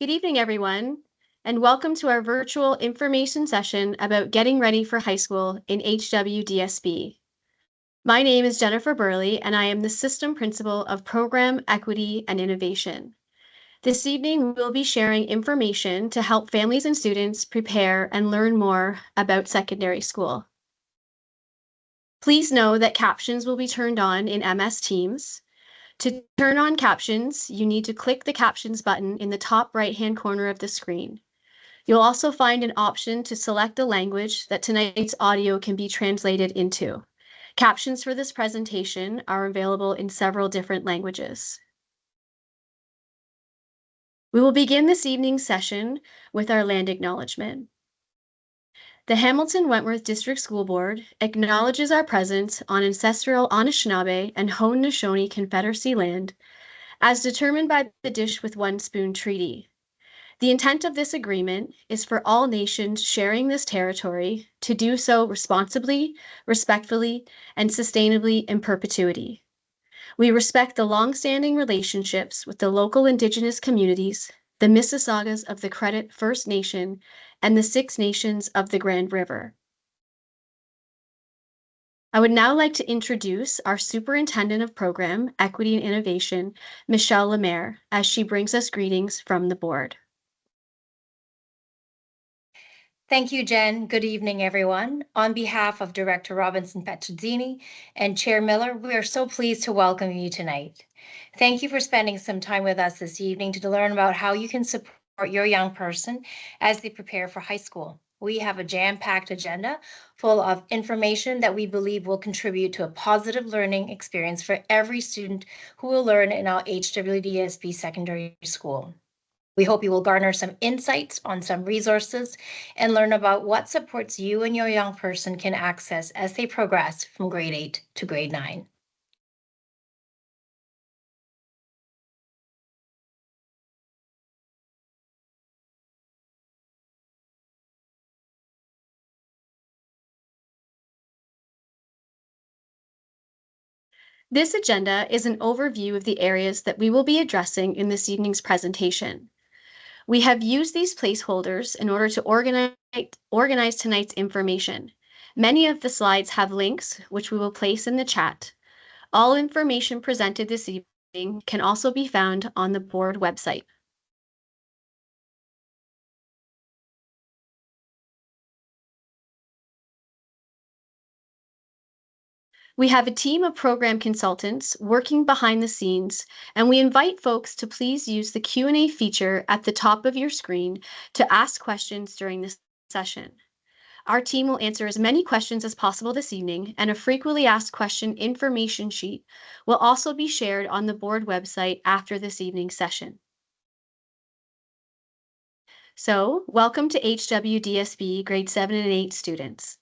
Good evening, everyone, and welcome to our virtual information session about getting ready for high school in HWDSB. My name is Jennifer Burley, and I am the System Principal of Program Equity and Innovation. This evening, we'll be sharing information to help families and students prepare and learn more about secondary school. Please know that captions will be turned on in MS Teams. To turn on captions, you need to click the Captions button in the top right-hand corner of the screen. You'll also find an option to select a language that tonight's audio can be translated into. Captions for this presentation are available in several different languages. We will begin this evening's session with our land acknowledgement. The Hamilton-Wentworth District School Board acknowledges our presence on ancestral Anishinaabe and Haudenosaunee Confederacy land as determined by the Dish with One Spoon Treaty. The intent of this agreement is for all nations sharing this territory to do so responsibly, respectfully, and sustainably in perpetuity. We respect the long-standing relationships with the local Indigenous communities, the Mississaugas of the Credit First Nation, and the Six Nations of the Grand River. I would now like to introduce our Superintendent of Program, Equity and Innovation, Michelle Lemaire, as she brings us greetings from the board. Thank you, Jen. Good evening, everyone. On behalf of Director Robinson Petrozzini and Chair Miller, we are so pleased to welcome you tonight. Thank you for spending some time with us this evening to learn about how you can support your young person as they prepare for high school. We have a jam-packed agenda full of information that we believe will contribute to a positive learning experience for every student who will learn in our HWDSB secondary school. We hope you will garner some insights on some resources and learn about what supports you and your young person can access as they progress from grade 8 to grade 9. This agenda is an overview of the areas that we will be addressing in this evening's presentation. We have used these placeholders in order to organize tonight's information. Many of the slides have links, which we will place in the chat. All information presented this evening can also be found on the board website. We have a team of program consultants working behind the scenes, and we invite folks to please use the Q&A feature at the top of your screen to ask questions during this session. Our team will answer as many questions as possible this evening, and a frequently asked question information sheet will also be shared on the board website after this evening's session. So, welcome to HWDSB grade 7 and 8 students.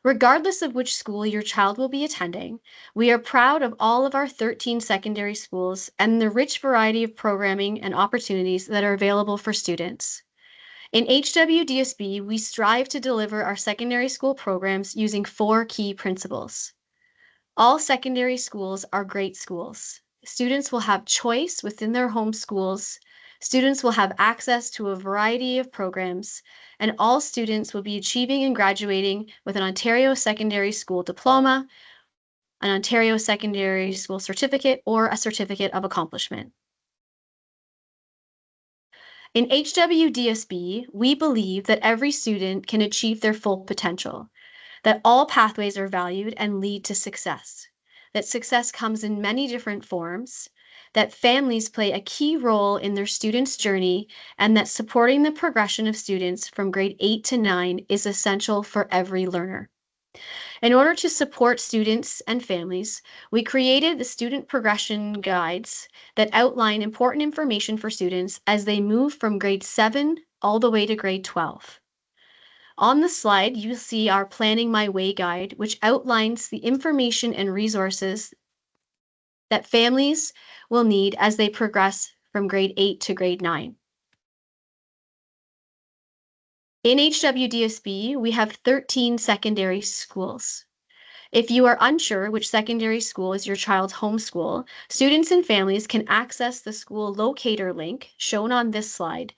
Regardless of which school your child will be attending, we are proud of all of our 13 secondary schools and the rich variety of programming and opportunities that are available for students. In HWDSB, we strive to deliver our secondary school programs using 4 key principles. All secondary schools are great schools. Students will have choice within their home schools. Students will have access to a variety of programs, and all students will be achieving and graduating with an Ontario Secondary School Diploma, an Ontario Secondary School Certificate, or a Certificate of Accomplishment. In HWDSB, we believe that every student can achieve their full potential, that all pathways are valued and lead to success, that success comes in many different forms, that families play a key role in their students' journey, and that supporting the progression of students from grade 8 to 9 is essential for every learner. In order to support students and families, we created the student progression guides that outline important information for students as they move from grade 7 all the way to grade 12. On the slide, you see our Planning My Way guide, which outlines the information and resources that families will need as they progress from grade 8 to grade 9. In HWDSB, we have 13 secondary schools. If you are unsure which secondary school is your child's home school, students and families can access the school locator link shown on this slide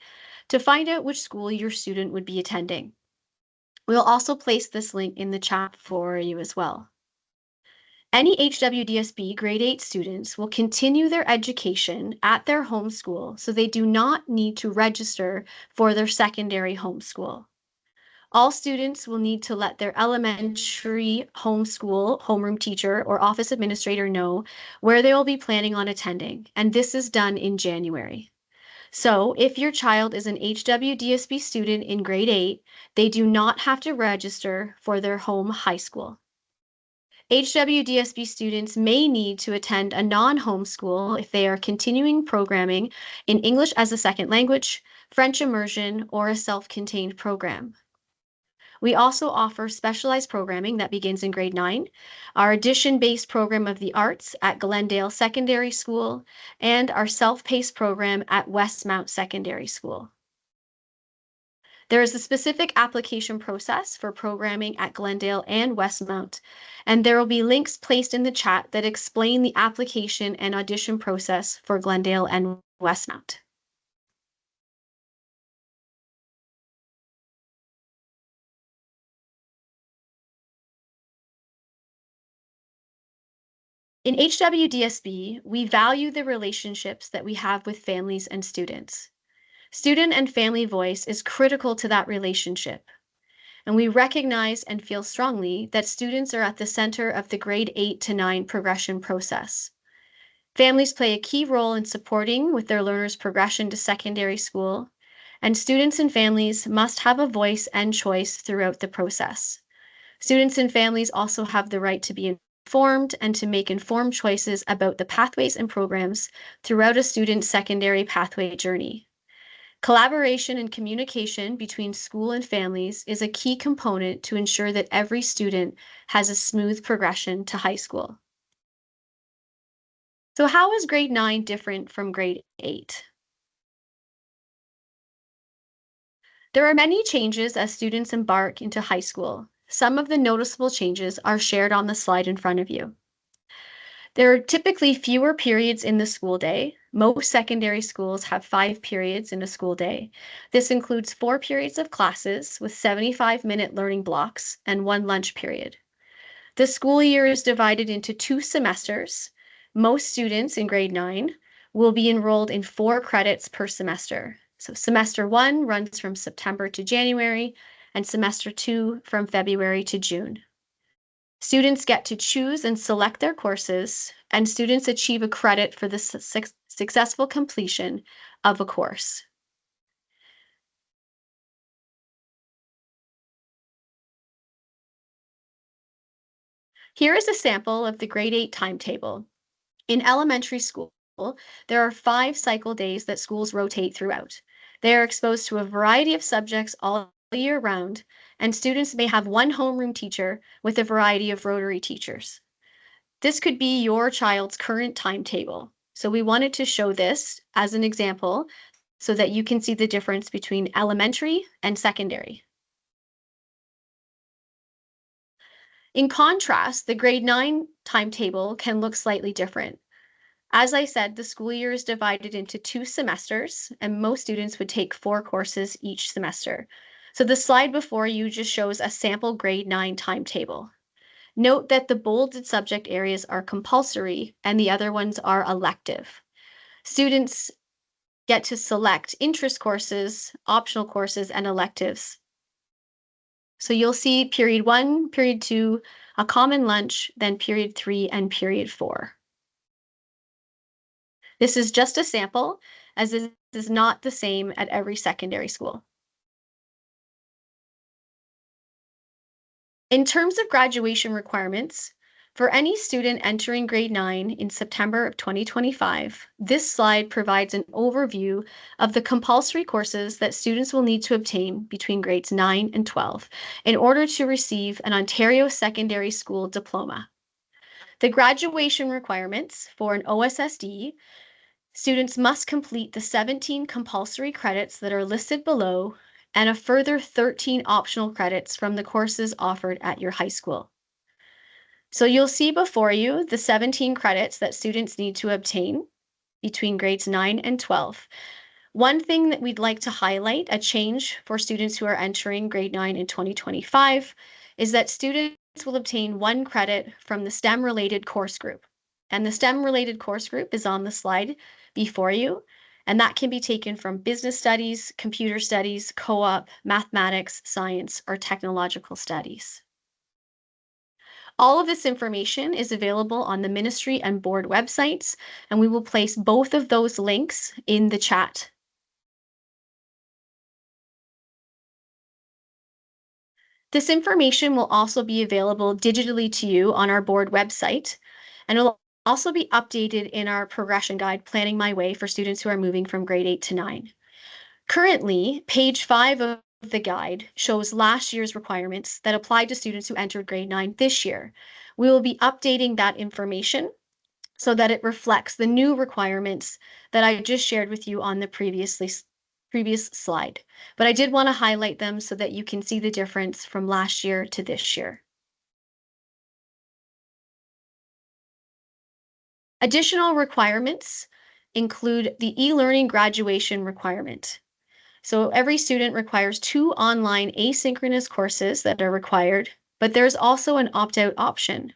to find out which school your student would be attending. We'll also place this link in the chat for you as well. Any HWDSB grade 8 students will continue their education at their home school, so they do not need to register for their secondary home school. All students will need to let their elementary homeschool homeroom teacher or office administrator know where they will be planning on attending, and this is done in January. So if your child is an HWDSB student in grade 8, they do not have to register for their home high school. HWDSB students may need to attend a non-home school if they are continuing programming in English as a second language, French immersion, or a self-contained program. We also offer specialized programming that begins in grade 9, our addition-based program of the arts at Glendale Secondary School, and our self-paced program at Westmount Secondary School. There is a specific application process for programming at Glendale and Westmount, and there will be links placed in the chat that explain the application and audition process for Glendale and Westmount. In HWDSB, we value the relationships that we have with families and students. Student and family voice is critical to that relationship, and we recognize and feel strongly that students are at the center of the grade 8 to 9 progression process. Families play a key role in supporting with their learners' progression to secondary school, and students and families must have a voice and choice throughout the process. Students and families also have the right to be informed and to make informed choices about the pathways and programs throughout a student's secondary pathway journey. Collaboration and communication between school and families is a key component to ensure that every student has a smooth progression to high school. So how is grade 9 different from grade 8? There are many changes as students embark into high school. Some of the noticeable changes are shared on the slide in front of you. There are typically fewer periods in the school day. Most secondary schools have 5 periods in a school day. This includes 4 periods of classes with 75-minute learning blocks and 1 lunch period. The school year is divided into 2 semesters. Most students in grade 9 will be enrolled in 4 credits per semester. So semester 1 runs from September to January, and semester 2 from February to June. Students get to choose and select their courses, and students achieve a credit for the successful completion of a course. Here is a sample of the grade 8 timetable. In elementary school, there are 5 cycle days that schools rotate throughout. They are exposed to a variety of subjects all year round, and students may have 1 homeroom teacher with a variety of rotary teachers. This could be your child's current timetable. So we wanted to show this as an example so that you can see the difference between elementary and secondary. In contrast, the grade 9 timetable can look slightly different. As I said, the school year is divided into 2 semesters, and most students would take 4 courses each semester. So the slide before you just shows a sample grade 9 timetable. Note that the bolded subject areas are compulsory and the other ones are elective. Students get to select interest courses, optional courses, and electives. So you'll see period 1, period 2, a common lunch, then period 3, and period 4. This is just a sample, as this is not the same at every secondary school. In terms of graduation requirements, for any student entering grade 9 in September of 2025, this slide provides an overview of the compulsory courses that students will need to obtain between grades 9 and 12 in order to receive an Ontario Secondary School Diploma. The graduation requirements for an OSSD, students must complete the 17 compulsory credits that are listed below and a further 13 optional credits from the courses offered at your high school. So you'll see before you the 17 credits that students need to obtain between grades 9 and 12. One thing that we'd like to highlight, a change for students who are entering grade 9 in 2025, is that students will obtain 1 credit from the STEM-related course group. And the STEM-related course group is on the slide before you, and that can be taken from business studies, computer studies, co-op, mathematics, science, or technological studies. All of this information is available on the ministry and board websites, and we will place both of those links in the chat. This information will also be available digitally to you on our board website, and it will also be updated in our progression guide, Planning My Way, for students who are moving from grade 8 to 9. Currently, page 5 of the guide shows last year's requirements that applied to students who entered grade 9 this year. We will be updating that information so that it reflects the new requirements that I just shared with you on the previous slide. But I did want to highlight them so that you can see the difference from last year to this year. Additional requirements include the e-learning graduation requirement. So every student requires 2 online asynchronous courses that are required, but there's also an opt-out option.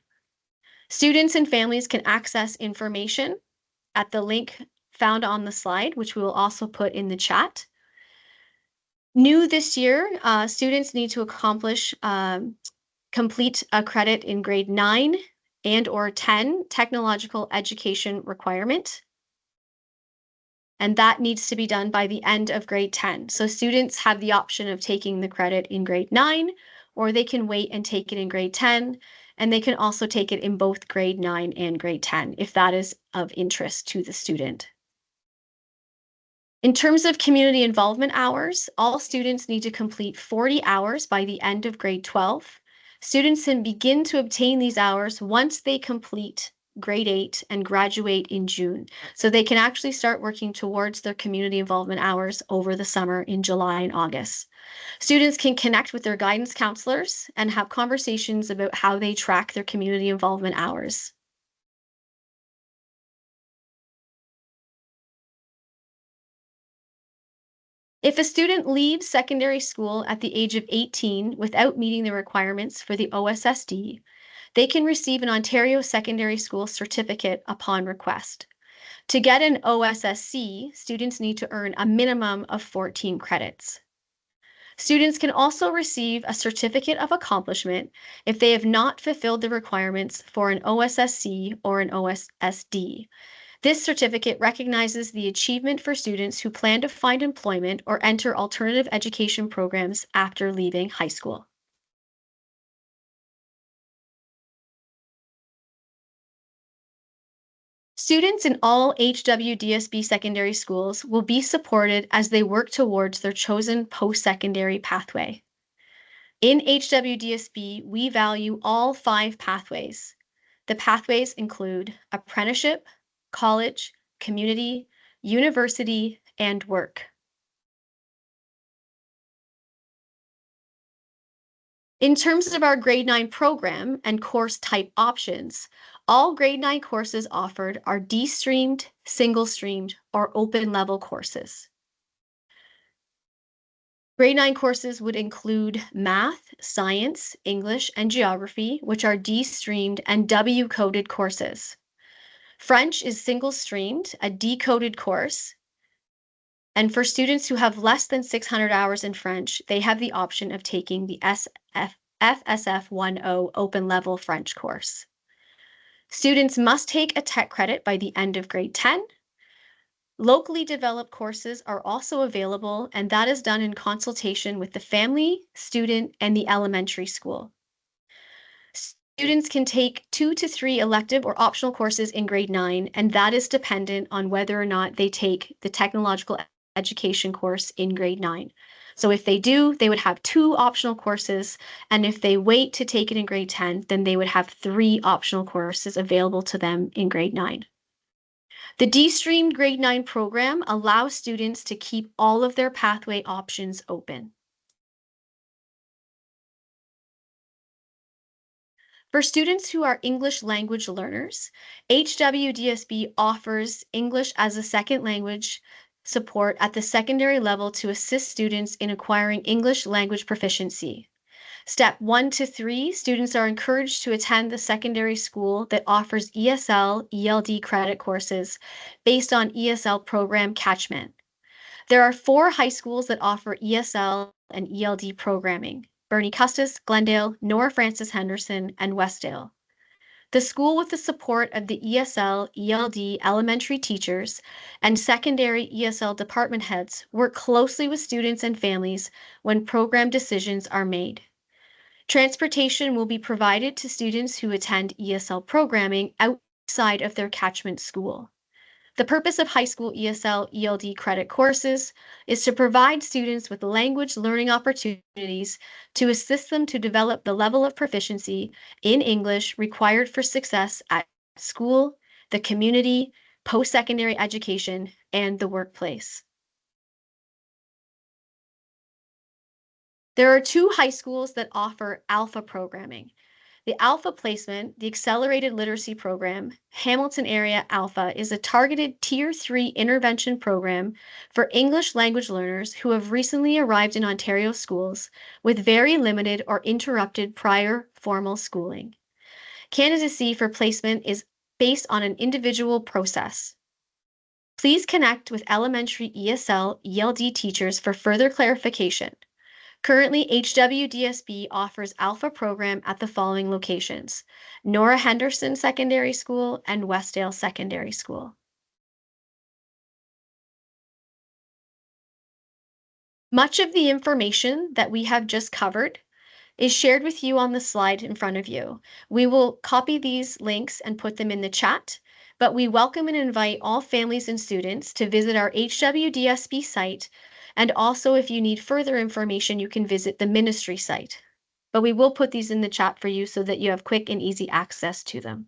Students and families can access information at the link found on the slide, which we will also put in the chat. New this year, students need to complete a credit in grade 9 and or 10 technological education requirement. And that needs to be done by the end of grade 10. So students have the option of taking the credit in grade 9, or they can wait and take it in grade 10, and they can also take it in both grade 9 and grade 10 if that is of interest to the student. In terms of community involvement hours, all students need to complete 40 hours by the end of grade 12. Students can begin to obtain these hours once they complete grade 8 and graduate in June. So they can actually start working towards their community involvement hours over the summer in July and August. Students can connect with their guidance counselors and have conversations about how they track their community involvement hours. If a student leaves secondary school at the age of 18 without meeting the requirements for the OSSD, they can receive an Ontario Secondary School certificate upon request. To get an OSSC, students need to earn a minimum of 14 credits. Students can also receive a certificate of accomplishment if they have not fulfilled the requirements for an OSSC or an OSSD. This certificate recognizes the achievement for students who plan to find employment or enter alternative education programs after leaving high school. Students in all HWDSB secondary schools will be supported as they work towards their chosen post-secondary pathway. In HWDSB, we value all 5 pathways. The pathways include apprenticeship, college, community, university, and work. In terms of our grade 9 program and course type options, all grade 9 courses offered are D-streamed, single-streamed, or open-level courses. Grade 9 courses would include math, science, English, and geography, which are D-streamed and W-coded courses. French is single-streamed, a D-coded course. And for students who have less than 600 hours in French, they have the option of taking the FSF 1.0 open-level French course. Students must take a tech credit by the end of grade 10. Locally developed courses are also available, and that is done in consultation with the family, student, and the elementary school. Students can take 2 to 3 elective or optional courses in grade 9, and that is dependent on whether or not they take the technological education course in grade 9. So if they do, they would have 2 optional courses, and if they wait to take it in grade 10, then they would have 3 optional courses available to them in grade 9. The D-streamed grade 9 program allows students to keep all of their pathway options open. For students who are English language learners, HWDSB offers English as a second language support at the secondary level to assist students in acquiring English language proficiency. Step 1 to 3, students are encouraged to attend the secondary school that offers ESL, ELD credit courses based on ESL program catchment. There are 4 high schools that offer ESL and ELD programming: Bernie Custis, Glendale, Nora Francis Henderson, and Westdale. The school, with the support of the ESL, ELD elementary teachers and secondary ESL department heads, work closely with students and families when program decisions are made. Transportation will be provided to students who attend ESL programming outside of their catchment school. The purpose of high school ESL ELD credit courses is to provide students with language learning opportunities to assist them to develop the level of proficiency in English required for success at school, the community, post-secondary education, and the workplace. There are 2 high schools that offer Alpha programming. The Alpha Placement, the Accelerated Literacy Program, Hamilton Area Alpha, is a targeted Tier 3 intervention program for English language learners who have recently arrived in Ontario schools with very limited or interrupted prior formal schooling. Candidacy for placement is based on an individual process. Please connect with elementary ESL ELD teachers for further clarification. Currently, HWDSB offers Alpha program at the following locations: Nora Henderson Secondary School and Westdale Secondary School. Much of the information that we have just covered is shared with you on the slide in front of you. We will copy these links and put them in the chat, but we welcome and invite all families and students to visit our HWDSB site. And also, if you need further information, you can visit the ministry site. But we will put these in the chat for you so that you have quick and easy access to them.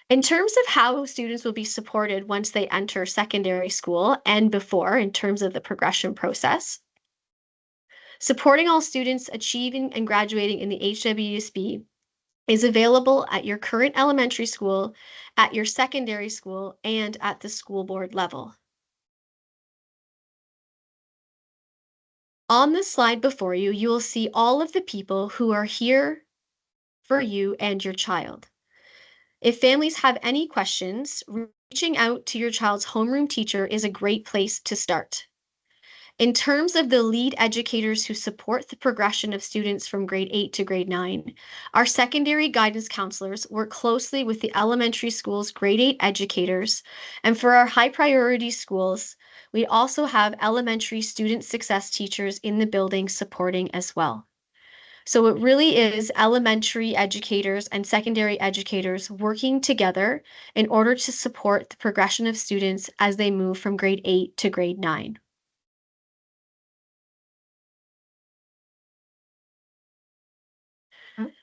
In terms of how students will be supported once they enter secondary school and before, in terms of the progression process, supporting all students achieving and graduating in the HWDSB is available at your current elementary school, at your secondary school, and at the school board level. On the slide before you, you will see all of the people who are here for you and your child. If families have any questions, reaching out to your child's homeroom teacher is a great place to start. In terms of the lead educators who support the progression of students from grade 8 to grade 9, our secondary guidance counselors work closely with the elementary school's grade 8 educators, and for our high priority schools, we also have elementary student success teachers in the building supporting as well. So it really is elementary educators and secondary educators working together in order to support the progression of students as they move from grade 8 to grade 9.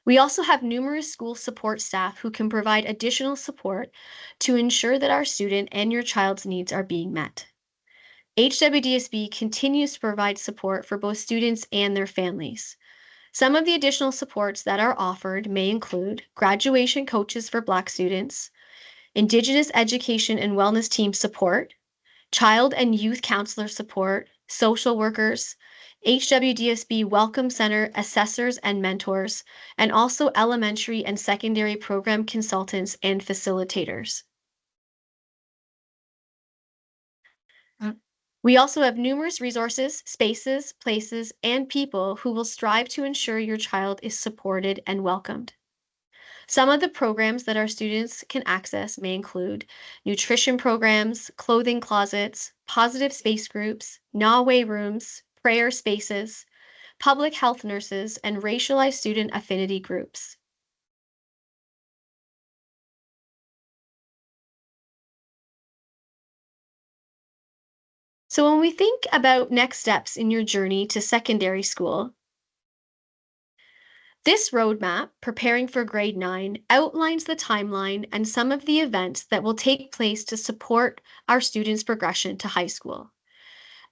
We also have numerous school support staff who can provide additional support to ensure that our student and your child's needs are being met. HWDSB continues to provide support for both students and their families. Some of the additional supports that are offered may include graduation coaches for Black students, Indigenous education and wellness team support, child and youth counselor support, social workers, HWDSB Welcome Center assessors and mentors, and also elementary and secondary program consultants and facilitators. We also have numerous resources, spaces, places, and people who will strive to ensure your child is supported and welcomed. Some of the programs that our students can access may include nutrition programs, clothing closets, positive space groups, Naway rooms, prayer spaces, public health nurses, and racialized student affinity groups. So when we think about next steps in your journey to secondary school, this roadmap, Preparing for Grade 9, outlines the timeline and some of the events that will take place to support our students' progression to high school.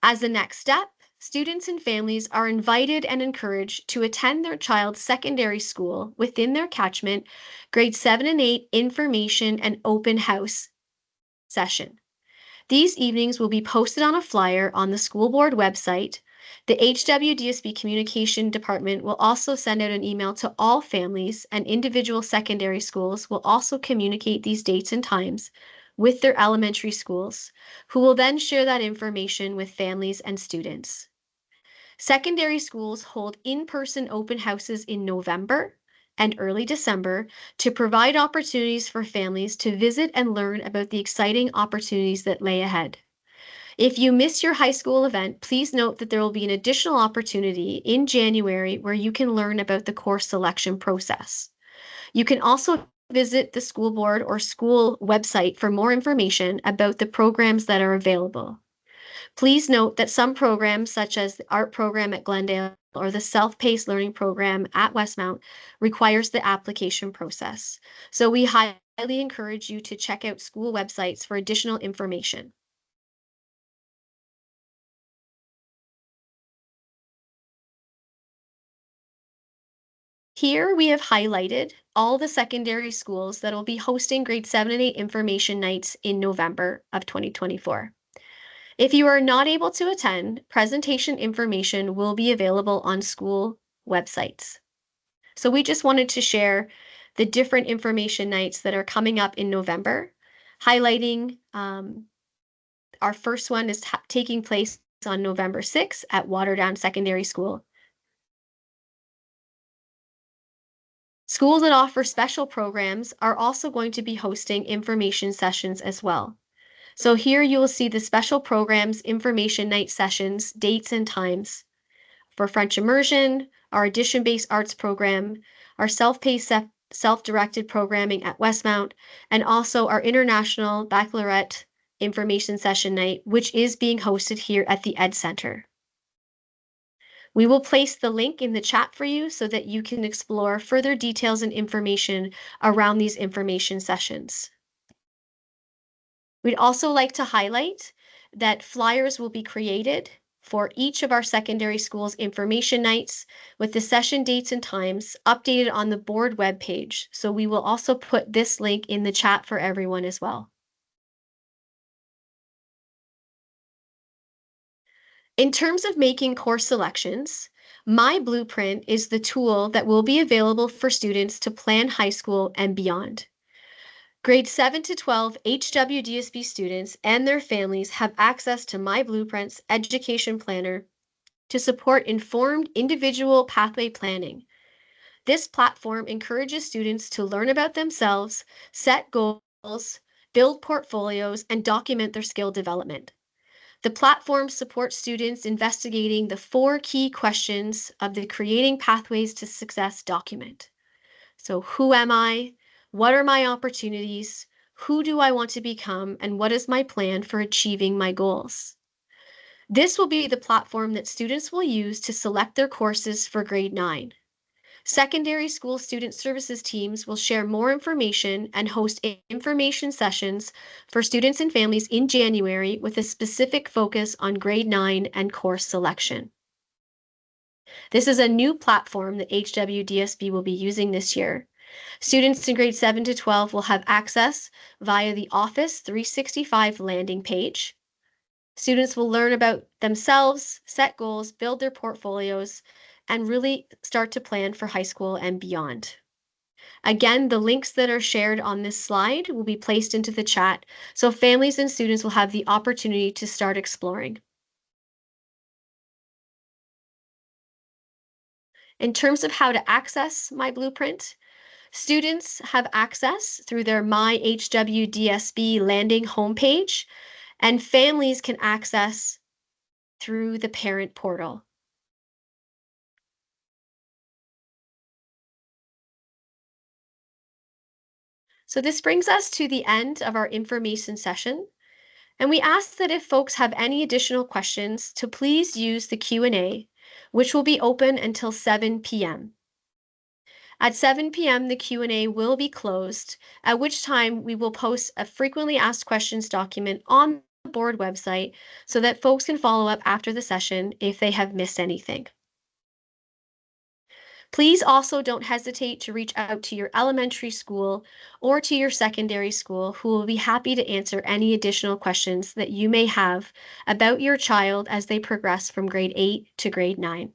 As the next step, students and families are invited and encouraged to attend their child's secondary school within their catchment grade 7 and 8 information and open house session. These evenings will be posted on a flyer on the school board website. The HWDSB Communication Department will also send out an email to all families, and individual secondary schools will also communicate these dates and times with their elementary schools, who will then share that information with families and students. Secondary schools hold in-person open houses in November and early December to provide opportunities for families to visit and learn about the exciting opportunities that lay ahead. If you miss your high school event, please note that there will be an additional opportunity in January where you can learn about the course selection process. You can also visit the school board or school website for more information about the programs that are available. Please note that some programs, such as the art program at Glendale or the self-paced learning program at Westmount, requires the application process. So we highly encourage you to check out school websites for additional information. Here we have highlighted all the secondary schools that will be hosting grade 7 and 8 information nights in November of 2024. If you are not able to attend, presentation information will be available on school websites. So we just wanted to share the different information nights that are coming up in November, highlighting our first one is taking place on November 6th at Waterdown Secondary School. Schools that offer special programs are also going to be hosting information sessions as well. So here you will see the special programs, information night sessions, dates and times for French immersion, our addition-based arts program, our self-paced self-directed programming at Westmount, and also our International Baccalaureate Information Session Night, which is being hosted here at the Ed Center. We will place the link in the chat for you so that you can explore further details and information around these information sessions. We'd also like to highlight that flyers will be created for each of our secondary schools information nights with the session dates and times updated on the board webpage. So we will also put this link in the chat for everyone as well. In terms of making course selections, My Blueprint is the tool that will be available for students to plan high school and beyond. Grade 7 to 12 HWDSB students and their families have access to My Blueprint's education planner to support informed individual pathway planning. This platform encourages students to learn about themselves, set goals, build portfolios, and document their skill development. The platform supports students investigating the 4 key questions of the Creating Pathways to Success document. So, who am I? What are my opportunities? Who do I want to become? And what is my plan for achieving my goals? This will be the platform that students will use to select their courses for grade 9. Secondary school student services teams will share more information and host information sessions for students and families in January with a specific focus on grade 9 and course selection. This is a new platform that HWDSB will be using this year. Students in grade 7 to 12 will have access via the Office 365 landing page. Students will learn about themselves, set goals, build their portfolios, and really start to plan for high school and beyond. Again, the links that are shared on this slide will be placed into the chat, so families and students will have the opportunity to start exploring. In terms of how to access My Blueprint, students have access through their My HWDSB landing homepage, and families can access through the parent portal. So this brings us to the end of our information session, and we ask that if folks have any additional questions to please use the Q&A, which will be open until 7 p.m. At 7 p.m., the Q&A will be closed, at which time we will post a frequently asked questions document on the board website so that folks can follow up after the session if they have missed anything. Please also don't hesitate to reach out to your elementary school or to your secondary school, who will be happy to answer any additional questions that you may have about your child as they progress from grade 8 to grade 9.